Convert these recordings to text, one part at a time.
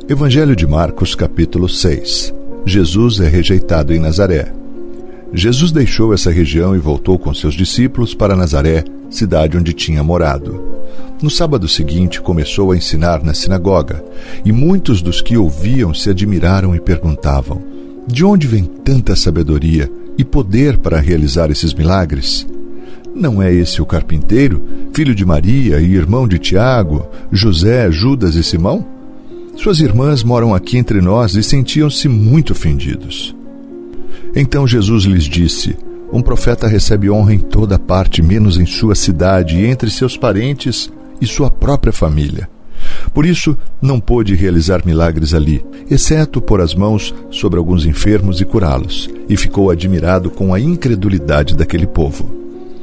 Evangelho de Marcos, capítulo 6. Jesus é rejeitado em Nazaré. Jesus deixou essa região e voltou com seus discípulos para Nazaré, cidade onde tinha morado. No sábado seguinte, começou a ensinar na sinagoga, e muitos dos que ouviam se admiraram e perguntavam: de onde vem tanta sabedoria e poder para realizar esses milagres? Não é esse o carpinteiro, filho de Maria e irmão de Tiago, José, Judas e Simão? Suas irmãs moram aqui entre nós e sentiam-se muito ofendidos. Então Jesus lhes disse: um profeta recebe honra em toda parte, menos em sua cidade e entre seus parentes e sua própria família. Por isso, não pôde realizar milagres ali, exceto pôr as mãos sobre alguns enfermos e curá-los, e ficou admirado com a incredulidade daquele povo.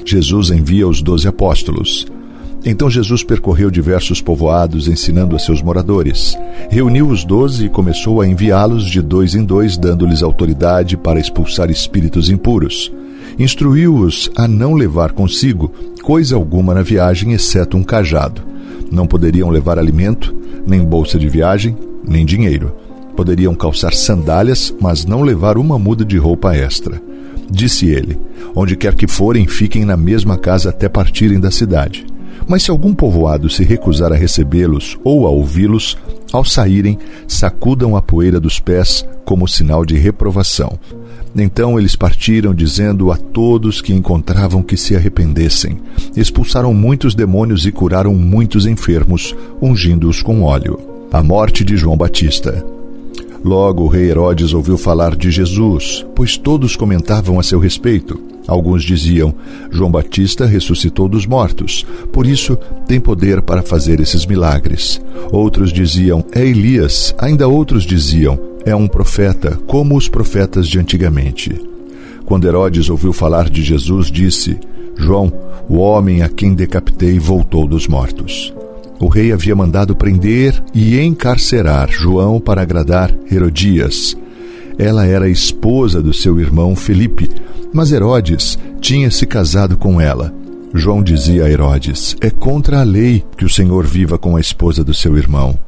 Jesus envia os 12 apóstolos. Então Jesus percorreu diversos povoados, ensinando a seus moradores. Reuniu os 12 e começou a enviá-los de 2 em 2, dando-lhes autoridade para expulsar espíritos impuros. Instruiu-os a não levar consigo coisa alguma na viagem, exceto um cajado. Não poderiam levar alimento, nem bolsa de viagem, nem dinheiro. Poderiam calçar sandálias, mas não levar uma muda de roupa extra. Disse ele: onde quer que forem, fiquem na mesma casa até partirem da cidade. Mas se algum povoado se recusar a recebê-los ou a ouvi-los, ao saírem, sacudam a poeira dos pés como sinal de reprovação. Então eles partiram, dizendo a todos que encontravam que se arrependessem. Expulsaram muitos demônios e curaram muitos enfermos, ungindo-os com óleo. A morte de João Batista. Logo o rei Herodes ouviu falar de Jesus, pois todos comentavam a seu respeito. Alguns diziam: João Batista ressuscitou dos mortos, por isso tem poder para fazer esses milagres. Outros diziam: é Elias. Ainda outros diziam: é um profeta, como os profetas de antigamente. Quando Herodes ouviu falar de Jesus, disse: João, o homem a quem decapitei, voltou dos mortos. O rei havia mandado prender e encarcerar João para agradar Herodias. Ela era esposa do seu irmão Felipe, mas Herodes tinha se casado com ela. João dizia a Herodes: é contra a lei que o Senhor viva com a esposa do seu irmão.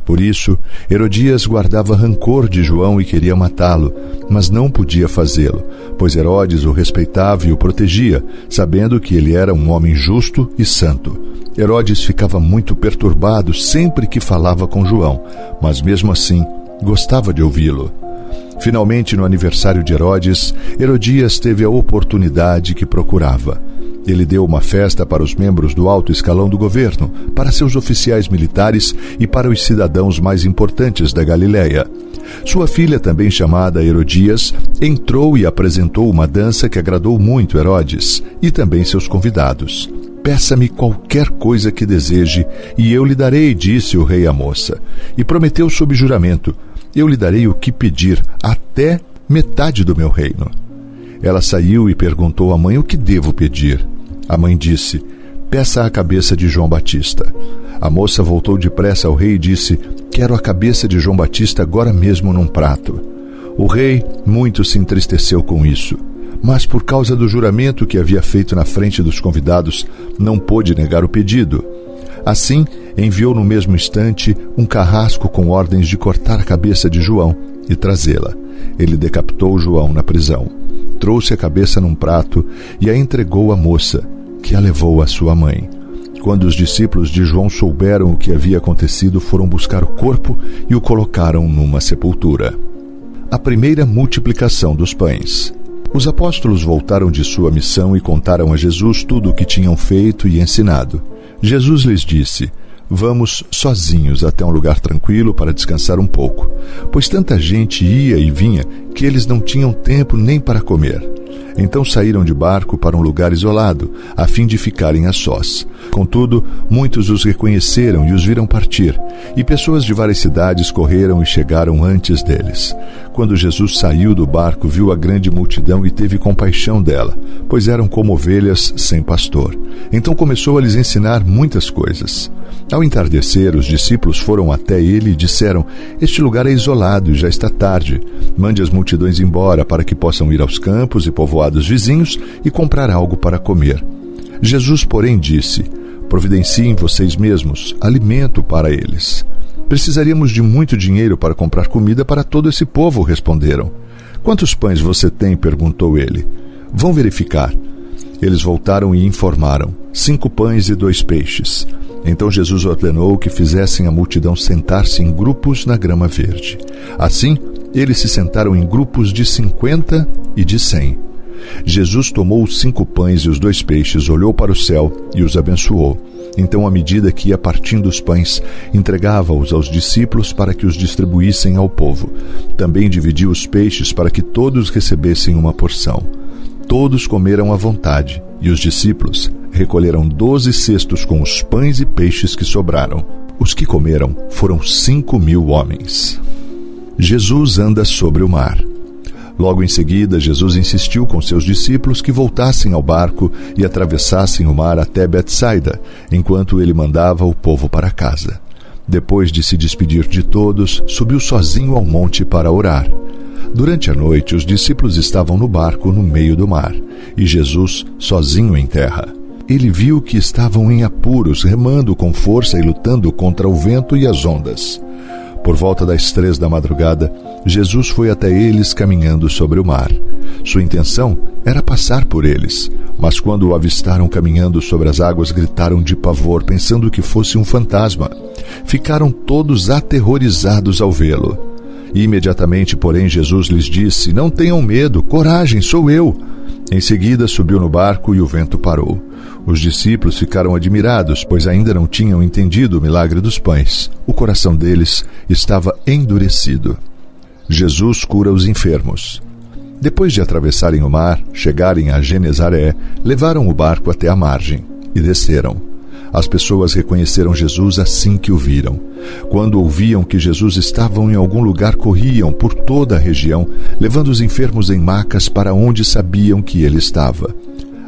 Por isso, Herodias guardava rancor de João e queria matá-lo, mas não podia fazê-lo, pois Herodes o respeitava e o protegia, sabendo que ele era um homem justo e santo. Herodes ficava muito perturbado sempre que falava com João, mas mesmo assim gostava de ouvi-lo. Finalmente, no aniversário de Herodes, Herodias teve a oportunidade que procurava. Ele deu uma festa para os membros do alto escalão do governo, para seus oficiais militares e para os cidadãos mais importantes da Galileia. Sua filha, também chamada Herodias, entrou e apresentou uma dança que agradou muito Herodes e também seus convidados. Peça-me qualquer coisa que deseje, e eu lhe darei, disse o rei à moça. E prometeu sob juramento: eu lhe darei o que pedir, até metade do meu reino. Ela saiu e perguntou à mãe o que devo pedir. A mãe disse: peça a cabeça de João Batista. A moça voltou depressa ao rei e disse: quero a cabeça de João Batista agora mesmo num prato. O rei muito se entristeceu com isso, mas por causa do juramento que havia feito na frente dos convidados, não pôde negar o pedido. Assim, enviou no mesmo instante um carrasco com ordens de cortar a cabeça de João e trazê-la. Ele decapitou João na prisão. Trouxe a cabeça num prato e a entregou à moça, que a levou à sua mãe. Quando os discípulos de João souberam o que havia acontecido, foram buscar o corpo e o colocaram numa sepultura. A primeira multiplicação dos pães. Os apóstolos voltaram de sua missão e contaram a Jesus tudo o que tinham feito e ensinado. Jesus lhes disse: vamos sozinhos até um lugar tranquilo para descansar um pouco, pois tanta gente ia e vinha que eles não tinham tempo nem para comer. Então saíram de barco para um lugar isolado, a fim de ficarem a sós. Contudo, muitos os reconheceram e os viram partir, e pessoas de várias cidades correram e chegaram antes deles. Quando Jesus saiu do barco, viu a grande multidão e teve compaixão dela, pois eram como ovelhas sem pastor. Então começou a lhes ensinar muitas coisas. Ao entardecer, os discípulos foram até ele e disseram: este lugar é isolado e já está tarde. Mande as multidões embora para que possam ir aos campos e povoados vizinhos e comprar algo para comer. Jesus, porém, disse: providenciem vocês mesmos alimento para eles. Precisaríamos de muito dinheiro para comprar comida para todo esse povo, responderam. Quantos pães você tem? Perguntou ele. Vão verificar. Eles voltaram e informaram: 5 pães e 2 peixes. Então Jesus ordenou que fizessem a multidão sentar-se em grupos na grama verde. Assim, eles se sentaram em grupos de 50 e de 100. Jesus tomou os 5 pães e os 2 peixes, olhou para o céu e os abençoou. Então, à medida que ia partindo os pães, entregava-os aos discípulos para que os distribuíssem ao povo. Também dividiu os peixes para que todos recebessem uma porção. Todos comeram à vontade, e os discípulos recolheram 12 cestos com os pães e peixes que sobraram. Os que comeram foram 5.000 homens. Jesus anda sobre o mar. Logo em seguida, Jesus insistiu com seus discípulos que voltassem ao barco e atravessassem o mar até Betsaida, enquanto ele mandava o povo para casa. Depois de se despedir de todos, subiu sozinho ao monte para orar. Durante a noite, os discípulos estavam no barco no meio do mar, e Jesus sozinho em terra. Ele viu que estavam em apuros, remando com força e lutando contra o vento e as ondas. Por volta das 3 da madrugada, Jesus foi até eles caminhando sobre o mar. Sua intenção era passar por eles, mas quando o avistaram caminhando sobre as águas, gritaram de pavor, pensando que fosse um fantasma. Ficaram todos aterrorizados ao vê-lo. Imediatamente, porém, Jesus lhes disse: Não tenham medo, coragem, sou eu. Em seguida, subiu no barco e o vento parou. Os discípulos ficaram admirados, pois ainda não tinham entendido o milagre dos pães. O coração deles estava endurecido. Jesus cura os enfermos. Depois de atravessarem o mar, chegarem a Genezaré, levaram o barco até a margem e desceram. As pessoas reconheceram Jesus assim que o viram. Quando ouviam que Jesus estava em algum lugar, corriam por toda a região, levando os enfermos em macas para onde sabiam que ele estava.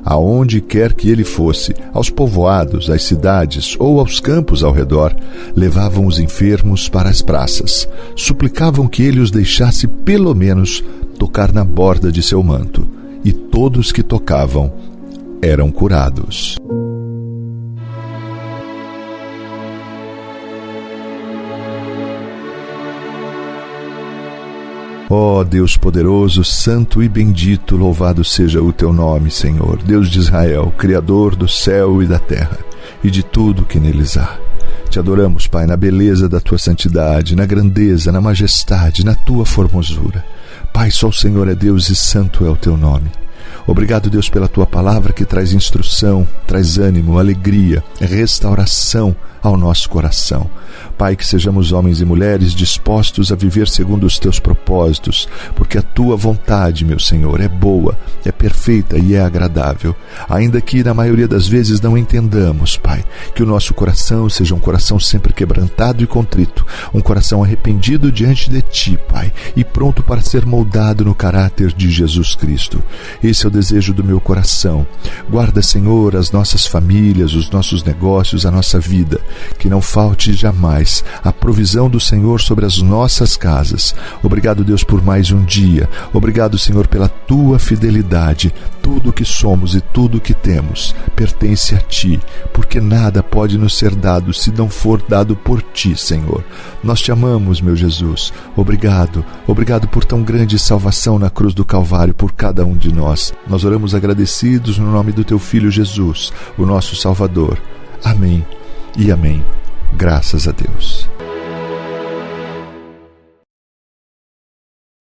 Aonde quer que ele fosse, aos povoados, às cidades ou aos campos ao redor, levavam os enfermos para as praças. Suplicavam que ele os deixasse pelo menos tocar na borda de seu manto. E todos que tocavam eram curados. Ó Deus poderoso, santo e bendito, louvado seja o teu nome, Senhor, Deus de Israel, Criador do céu e da terra, e de tudo que neles há. Te adoramos, Pai, na beleza da tua santidade, na grandeza, na majestade, na tua formosura. Pai, só o Senhor é Deus e santo é o teu nome. Obrigado, Deus, pela tua palavra que traz instrução, traz ânimo, alegria, restauração ao nosso coração. Pai, que sejamos homens e mulheres dispostos a viver segundo os teus propósitos, porque a tua vontade, meu Senhor, é boa, é perfeita e é agradável. Ainda que na maioria das vezes não entendamos, Pai, que o nosso coração seja um coração sempre quebrantado e contrito, um coração arrependido diante de ti, Pai, e pronto para ser moldado no caráter de Jesus Cristo. Esse é o desejo do meu coração. Guarda, Senhor, as nossas famílias, os nossos negócios, a nossa vida. Que não falte jamais a provisão do Senhor sobre as nossas casas. Obrigado, Deus, por mais um dia. Obrigado, Senhor, pela tua fidelidade. Tudo o que somos e tudo o que temos pertence a ti, porque nada pode nos ser dado se não for dado por ti, Senhor. Nós te amamos, meu Jesus. Obrigado. Obrigado por tão grande salvação na cruz do Calvário por cada um de nós. Nós oramos agradecidos no nome do teu Filho Jesus, o nosso Salvador. Amém e amém. Graças a Deus.